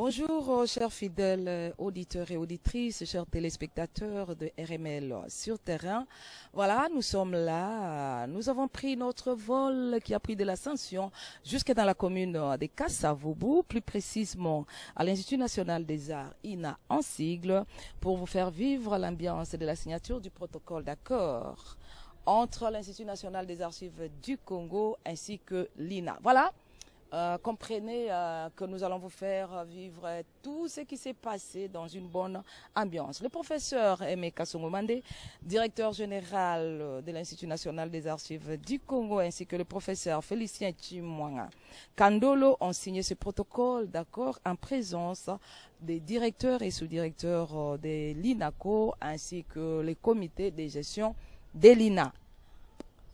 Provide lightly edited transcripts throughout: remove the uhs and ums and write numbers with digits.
Bonjour, chers fidèles auditeurs et auditrices, chers téléspectateurs de RML sur terrain. Voilà, nous sommes là. Nous avons pris notre vol qui a pris de l'ascension jusque dans la commune de Kassavoubou, plus précisément à l'Institut national des arts, INA en sigle, pour vous faire vivre l'ambiance de la signature du protocole d'accord entre l'Institut national des archives du Congo ainsi que l'INA. Voilà. Comprenez que nous allons vous faire vivre tout ce qui s'est passé dans une bonne ambiance. Le professeur Aimé Kassongomande, directeur général de l'Institut national des archives du Congo, ainsi que le professeur Félicien Chimwanga Kandolo ont signé ce protocole d'accord en présence des directeurs et sous-directeurs de l'INACO ainsi que les comités de gestion de l'INA.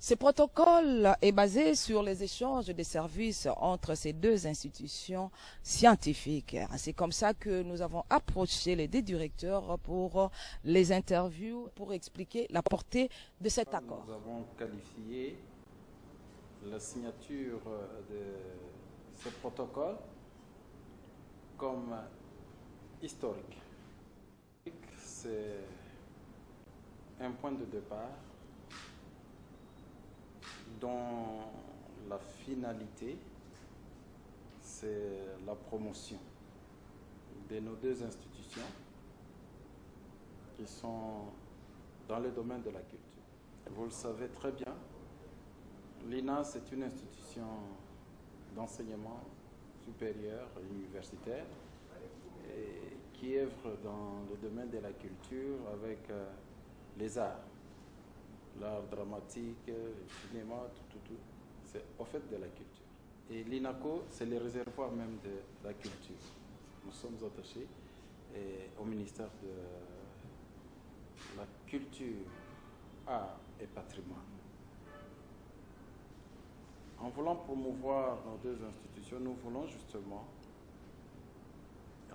Ce protocole est basé sur les échanges de services entre ces deux institutions scientifiques. C'est comme ça que nous avons approché les deux directeurs pour les interviews, pour expliquer la portée de cet accord. Nous avons qualifié la signature de ce protocole comme historique. C'est un point de départ dont la finalité, c'est la promotion de nos deux institutions qui sont dans le domaine de la culture. Vous le savez très bien, l'INA, c'est une institution d'enseignement supérieur et universitaire et qui œuvre dans le domaine de la culture avec les arts. L'art dramatique, le cinéma, tout. C'est au fait de la culture. Et l'INACO, c'est le réservoir même de la culture. Nous sommes attachés au ministère de la culture, art et patrimoine. En voulant promouvoir nos deux institutions, nous voulons justement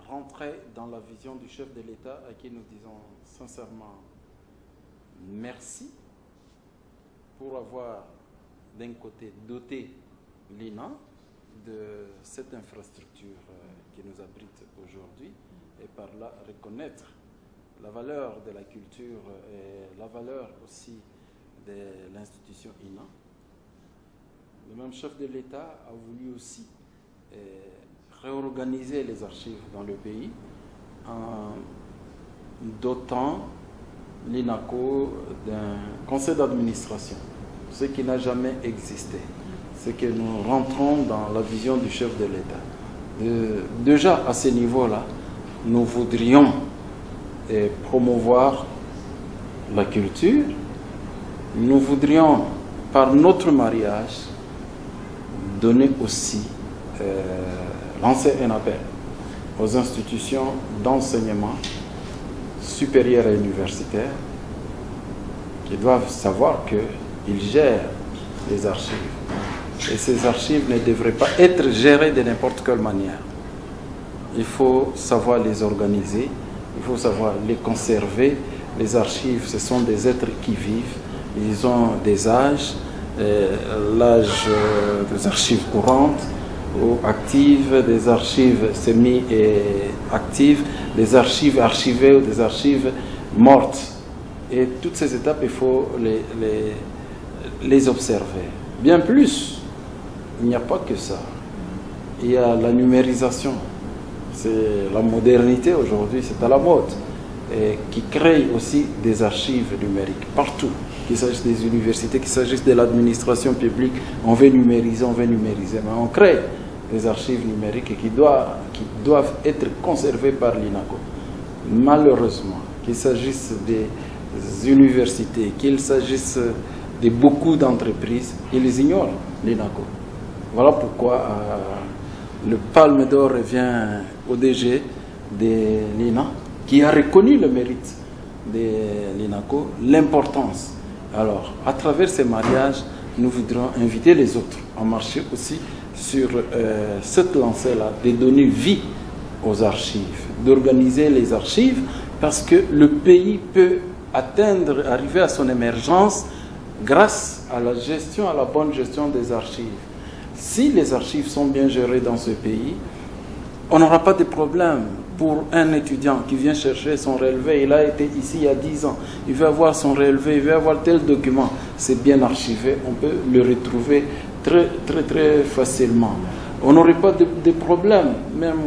rentrer dans la vision du chef de l'État à qui nous disons sincèrement merci pour avoir d'un côté doté l'INA de cette infrastructure qui nous abrite aujourd'hui et par là reconnaître la valeur de la culture et la valeur aussi de l'institution INA. Le même chef de l'État a voulu aussi réorganiser les archives dans le pays en dotant l'INACO d'un conseil d'administration, ce qui n'a jamais existé. C'est que nous rentrons dans la vision du chef de l'État. Déjà à ce niveau-là, nous voudrions promouvoir la culture, nous voudrions par notre mariage donner aussi, lancer un appel aux institutions d'enseignement supérieurs et universitaires qui doivent savoir qu'ils gèrent les archives. Et ces archives ne devraient pas être gérées de n'importe quelle manière. Il faut savoir les organiser, il faut savoir les conserver. Les archives, ce sont des êtres qui vivent, ils ont des âges, l'âge des archives courantes ou actives, des archives semi-actives, des archives archivées ou des archives mortes. Et toutes ces étapes, il faut les observer. Bien plus, il n'y a pas que ça. Il y a la numérisation. C'est la modernité aujourd'hui, c'est à la mode. Et qui crée aussi des archives numériques partout. Qu'il s'agisse des universités, qu'il s'agisse de l'administration publique, on veut numériser, mais on crée des archives numériques qui doivent être conservées par l'INACO. Malheureusement, qu'il s'agisse des universités, qu'il s'agisse de beaucoup d'entreprises, ils ignorent l'INACO. Voilà pourquoi le palme d'or revient au DG de l'INA, qui a reconnu le mérite de l'INACO, l'importance. Alors, à travers ces mariages, nous voudrons inviter les autres à marcher aussi sur cette lancée-là, de donner vie aux archives, d'organiser les archives, parce que le pays peut arriver à son émergence grâce à la gestion, à la bonne gestion des archives. Si les archives sont bien gérées dans ce pays, on n'aura pas de problème pour un étudiant qui vient chercher son relevé. Il a été ici il y a 10 ans. Il veut avoir son relevé, il veut avoir tel document. C'est bien archivé. On peut le retrouver très facilement. On n'aurait pas de problème, même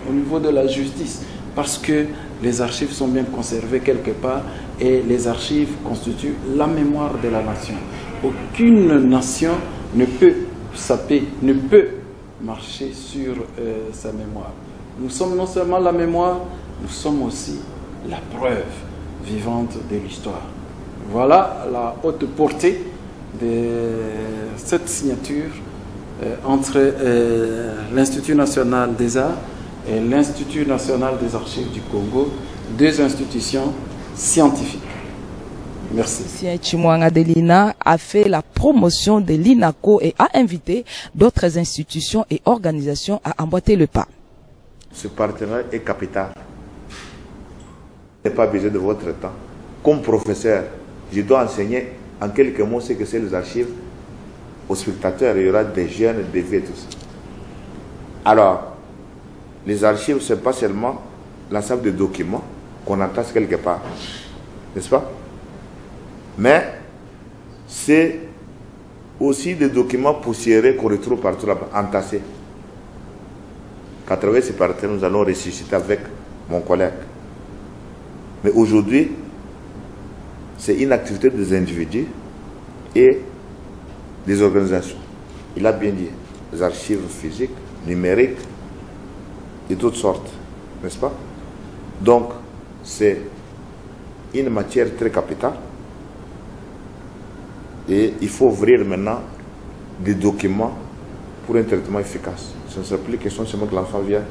au niveau de la justice, parce que les archives sont bien conservées quelque part et les archives constituent la mémoire de la nation. Aucune nation ne peut saper, ne peut marcher sur sa mémoire. Nous sommes non seulement la mémoire, nous sommes aussi la preuve vivante de l'histoire. Voilà la haute portée de cette signature entre l'Institut national des arts et l'Institut national des archives du Congo, deux institutions scientifiques. Merci. Chimwanga Delina a fait la promotion de l'INACO et a invité d'autres institutions et organisations à emboîter le pas. Ce partenariat est capital. Je n'ai pas besoin de votre temps. Comme professeur, je dois enseigner en quelques mots ce que c'est les archives aux spectateurs. Il y aura des jeunes, des vieux, tout ça. Alors, les archives, ce n'est pas seulement l'ensemble de documents qu'on entasse quelque part, n'est-ce pas? Mais c'est aussi des documents poussiéreux qu'on retrouve partout là-bas, entassés. À travers ces partenaires, nous allons ressusciter avec mon collègue. Mais aujourd'hui, c'est une activité des individus et des organisations. Il a bien dit, les archives physiques, numériques, de toutes sortes, n'est-ce pas? Donc, c'est une matière très capitale. Et il faut ouvrir maintenant des documents pour un traitement efficace. Ce ne serait plus question seulement que l'enfant vient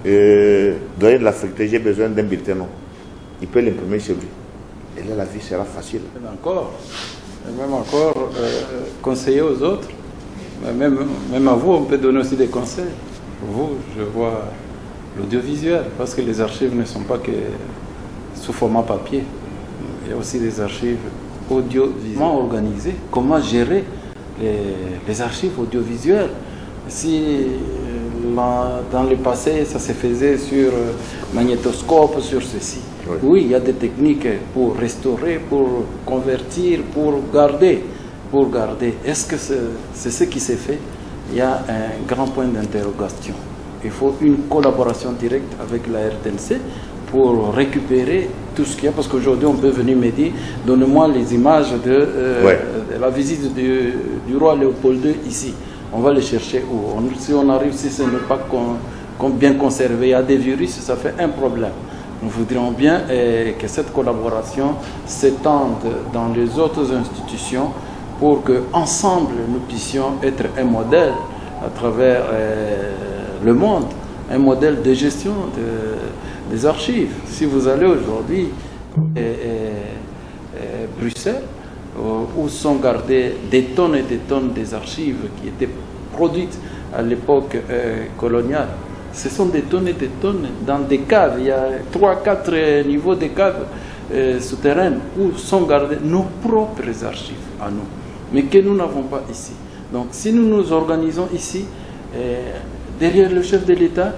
donner de la friquerie, j'ai besoin d'un bulletin, non. Il peut l'imprimer chez lui. Et là, la vie sera facile. Même encore conseiller aux autres, même à vous, on peut donner aussi des conseils. Vous, je vois l'audiovisuel, parce que les archives ne sont pas que sous format papier. Il y a aussi des archives audiovisuelles. Comment organiser, comment gérer les archives audiovisuelles. Si dans le passé, ça se faisait sur magnétoscope, sur ceci. Oui, il y a des techniques pour restaurer, pour convertir, pour garder. Est-ce que c'est ce qui s'est fait? Il y a un grand point d'interrogation. Il faut une collaboration directe avec la RTNC pour récupérer tout ce qu'il y a, parce qu'aujourd'hui on peut venir me dire, donnez-moi les images de la visite du roi Léopold II ici. On va les chercher où? Si on arrive, si ce n'est pas bien conservé, il y a des virus, ça fait un problème. Nous voudrions bien que cette collaboration s'étende dans les autres institutions pour qu'ensemble nous puissions être un modèle à travers le monde, un modèle de gestion des archives. Si vous allez aujourd'hui à Bruxelles, où sont gardées des tonnes et des tonnes des archives qui étaient produites à l'époque coloniale, ce sont des tonnes et des tonnes dans des caves. Il y a 3-4 niveaux de caves souterraines où sont gardées nos propres archives à nous, mais que nous n'avons pas ici. Donc si nous nous organisons ici, derrière le chef de l'État,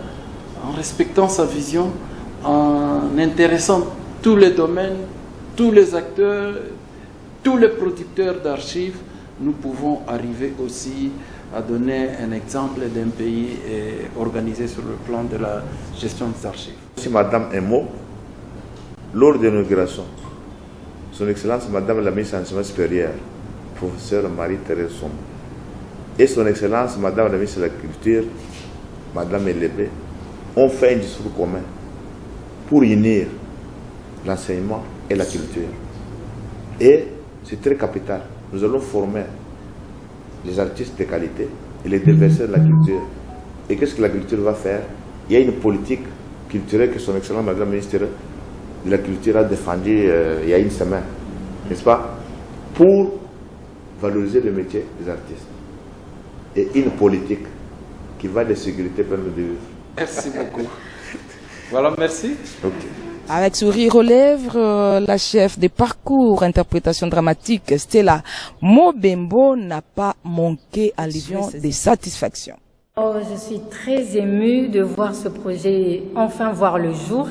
en respectant sa vision, en intéressant tous les domaines, tous les acteurs, tous les producteurs d'archives, nous pouvons arriver aussi à donner un exemple d'un pays organisé sur le plan de la gestion des archives. Si Madame un mot, lors de l'inauguration, Son Excellence Madame la ministre de l'Enseignement supérieur, professeure Marie-Thérèse Sombo, et Son Excellence Madame la ministre de la Culture, Madame Elébé, ont fait un discours commun pour unir l'enseignement et la culture. Et c'est très capital. Nous allons former les artistes de qualité et les déverseurs de la culture. Et qu'est-ce que la culture va faire? Il y a une politique culturelle que Son Excellence Madame la ministre de la Culture a défendue il y a une semaine, n'est-ce pas? Pour valoriser le métier des artistes. Et une politique qui va de sécurité permettre de vivre. Merci beaucoup. Voilà, merci. Okay. Avec sourire aux lèvres, la chef des parcours interprétation dramatique Stella Mobembo n'a pas manqué à l'illusion des satisfactions. Oh, je suis très émue de voir ce projet enfin voir le jour,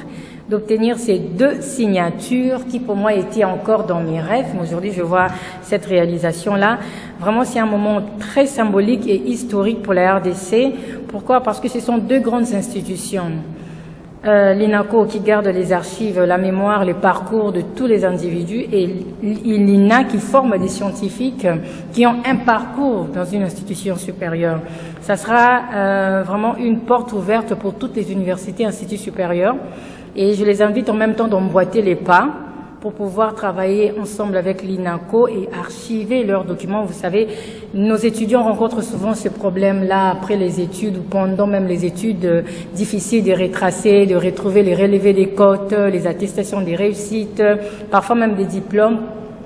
d'obtenir ces 2 signatures qui pour moi étaient encore dans mes rêves. Aujourd'hui, je vois cette réalisation-là. Vraiment, c'est un moment très symbolique et historique pour la RDC. Pourquoi? Parce que ce sont 2 grandes institutions. L'INACO qui garde les archives, la mémoire, les parcours de tous les individus et l'INA qui forme des scientifiques qui ont un parcours dans une institution supérieure. Ça sera vraiment une porte ouverte pour toutes les universités et instituts supérieurs et je les invite en même temps d'emboîter les pas pour pouvoir travailler ensemble avec l'INACO et archiver leurs documents. Vous savez, nos étudiants rencontrent souvent ce problème-là après les études ou pendant même les études, difficiles de retracer, de retrouver les relevés des cotes, les attestations des réussites, parfois même des diplômes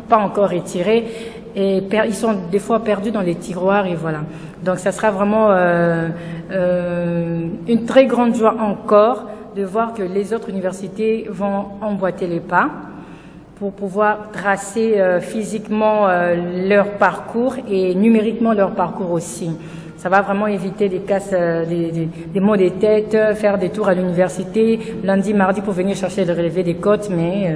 pas encore retirés. Et ils sont des fois perdus dans les tiroirs et voilà. Donc ça sera vraiment une très grande joie encore de voir que les autres universités vont emboîter les pas pour pouvoir tracer physiquement leur parcours et numériquement leur parcours aussi. Ça va vraiment éviter des casses, des maux de tête, faire des tours à l'université lundi, mardi pour venir chercher le relevé des cotes, mais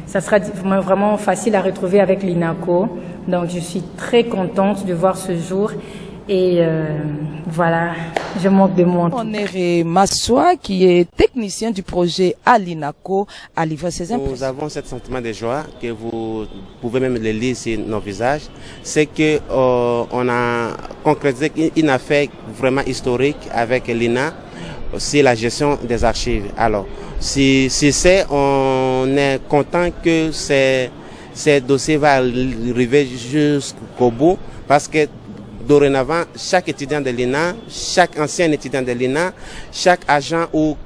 ça sera vraiment facile à retrouver avec l'INACO. Donc je suis très contente de voir ce jour. Et voilà, je manque de moi. Honoré Massoua, qui est technicien du projet à l'INACO, a livré ses impressions. Nous avons ce sentiment de joie que vous pouvez même le lire sur nos visages. C'est que on a concrétisé une affaire vraiment historique avec l'INA, c'est la gestion des archives. Alors, si c'est, on est content que ces dossiers va arriver jusqu'au bout parce que dorénavant, chaque étudiant de l'INA, chaque ancien étudiant de l'INA, chaque agent ou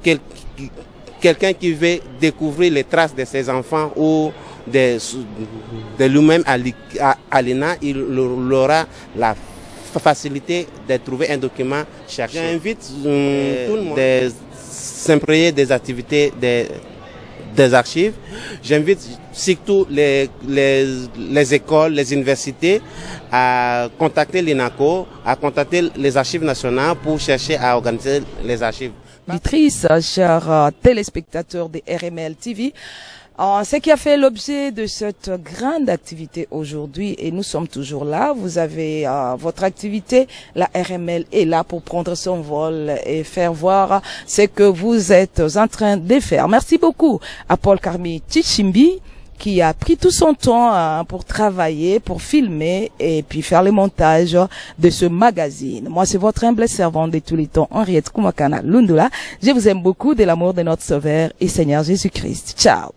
quelqu'un qui veut découvrir les traces de ses enfants ou de lui-même à l'INA, il aura la facilité de trouver un document cherché. J'invite tout le monde à s'imprégner des activités des archives. J'invite surtout les écoles, les universités à contacter l'INACO, à contacter les archives nationales pour chercher à organiser les archives. Auditrice, chers téléspectateurs de RML TV, ce qui a fait l'objet de cette grande activité aujourd'hui, et nous sommes toujours là, vous avez votre activité, la RML est là pour prendre son vol et faire voir ce que vous êtes en train de faire. Merci beaucoup à Paul Carmi Chichimbi qui a pris tout son temps pour travailler, pour filmer et puis faire le montage de ce magazine. Moi, c'est votre humble servante de tous les temps, Henriette Koumakana Lundula. Je vous aime beaucoup de l'amour de notre Sauveur et Seigneur Jésus-Christ. Ciao.